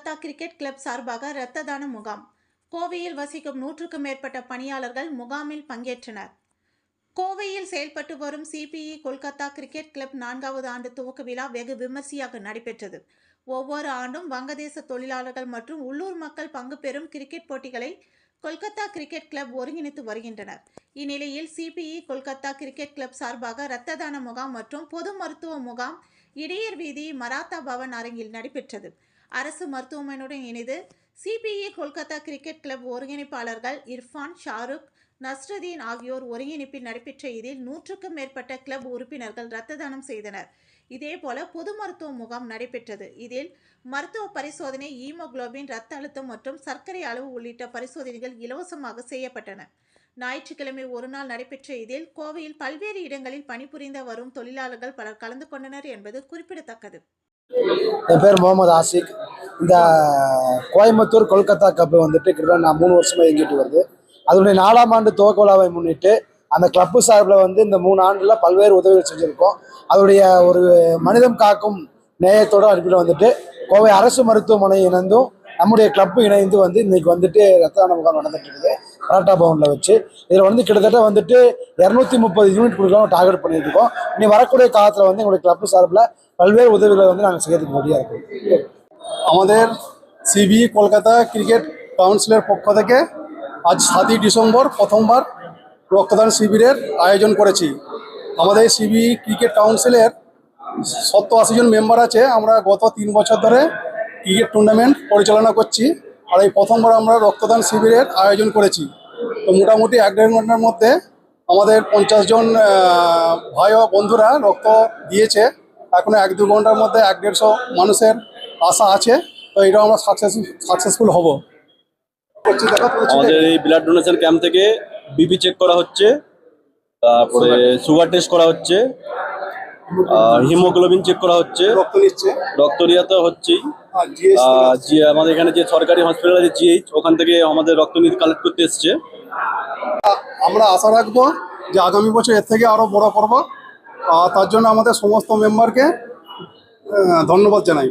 Kolkata cricket club சார்பாக இரத்த தான முகாம். கோவையில் வசிக்கும் 100க்கும் மேற்பட்ட பணியாளர்கள் முகாமில் பங்கேற்றனர். கோவையில் செயல்பட்டு வரும் சிபிஇ கொல்கத்தா கிரிக்கெட் கிளப் 4வது ஆண்டு துவக்க விழா வெகு விமர்சையாக நடைபெற்றது. ஒவ்வொரு ஆண்டும் வங்கதேச தொழிலாளர்கள் மற்றும் உள்ளூர் மக்கள் பங்கு பெறும் கிரிக்கெட் போட்டிகளை கொல்கத்தா கிரிக்கெட் கிளப் ஒருங்கிணைத்து வருகின்றனர். இந்நிலையில் சிபிஇ கொல்கத்தா கிரிக்கெட் கிளப் சார்பாக இரத்த தான முகாம் மற்றும் பொது மருத்துவ முகாம் இடையர் வீதி மராத்தா பவன் அரங்கில் நடைபெற்றது. அரசு மருத்துவமனையுடன் இணைந்து சிபிஇ கொல்கத்தா கிரிக்கெட் கிளப் ஒருங்கிணைப்பாளர்கள் இர்ஃபான், ஷாருக், நஸ்ருதீன் ஆகியோர் ஒருங்கிணைப்பில் நடைபெற்ற இதில் 100க்கும் மேற்பட்ட கிளப் உறுப்பினர்கள் இரத்த தானம் செய்தனர். இதேபோல பொது மருத்துவ முகாம் நடைபெற்றது. இதில் மருத்துவ பரிசோதனை, ஈமோகுளோபின், இரத்த அழுத்தம் மற்றும் சர்க்கரை அளவு உள்ளிட்ட பரிசோதனைகள் இலவசமாக செய்யப்பட்டன. ஞாயிற்றுக்கிழமை ஒருநாள் நடைபெற்ற இதில் கோவையில் பல்வேறு இடங்களில் பணிபுரிந்து வரும் தொழிலாளர்கள் பலர் கலந்து கொண்டனர் என்பது குறிப்பிடத்தக்கது. என் பேர் முகமது ஆசிக். இந்த கோயம்புத்தூர் கொல்கத்தா கப்பு வந்துட்டு கிட்டத்தட்ட நான் 3 வருஷமாக இயங்கிட்டு வருது. அதனுடைய 4ஆம் ஆண்டு துவக்க விழாவை முன்னிட்டு அந்த கிளப்பு சார்பில் இந்த 3 ஆண்டில் பல்வேறு உதவிகள் செஞ்சுருக்கோம். அதனுடைய ஒரு மனிதம் காக்கும் நேயத்தோட அடிப்படையில் கோவை அரசு மருத்துவமனை இணைந்தும் நம்முடைய கிளப்பு இணைந்து இன்னைக்கு ரத்த தான முகாம் நடந்துட்டு இருக்குது மராட்டா பவனில் வச்சு. இதில் கிட்டத்தட்ட 230 யூனிட் கொடுக்கலாம் டார்கெட் பண்ணிட்டு இருக்கோம். இனி வரக்கூடிய காலத்தில் எங்களுடைய கிளப்பு சார்பில் பல்வேறு உதவிகளை நாங்கள் செய்யறதுக்கு ரெடியாக இருக்கோம். আমাদের সিবিই কলকাতা ক্রিকেট কাউন্সিলের পক্ষ থেকে আজ 7ই ডিসেম্বর প্রথমবার রক্তদান শিবিরের আয়োজন করেছি। আমাদের সিবিই ক্রিকেট কাউন্সিলের 70-80 জন মেম্বার আছে। আমরা গত 3 বছর ধরে ক্রিকেট টুর্নামেন্ট পরিচালনা করছি, আর এই প্রথমবার আমরা রক্তদান শিবিরের আয়োজন করেছি। তো মোটামুটি 1-1.5 ঘন্টার মধ্যে আমাদের 50 জন ভাই ও বন্ধুরা রক্ত দিয়েছে। এখন 1-2 ঘন্টার মধ্যে 150 মানুষের আশা আছে। তো এটা আমরা সাকসেসফুল হব। আমাদের এই ব্লাড ডোনেশন ক্যাম্প থেকে বিপি চেক করা হচ্ছে, তারপরে সুগার টেস্ট করা হচ্ছে, হিমোগ্লোবিন চেক করা হচ্ছে, রক্ত নেওয়া তো হচ্ছেই। আমাদের এখানে যে সরকারি হসপিটাল আছে জিএইচ, ওখান থেকে আমাদের রক্ত নিয়ে কালেক্ট করতে এসছে। আমরা আশা রাখবো যে আগামী বছর এর থেকে আরো বড় করব। তার জন্য আমাদের সমস্ত মেম্বারকে ধন্যবাদ জানাই।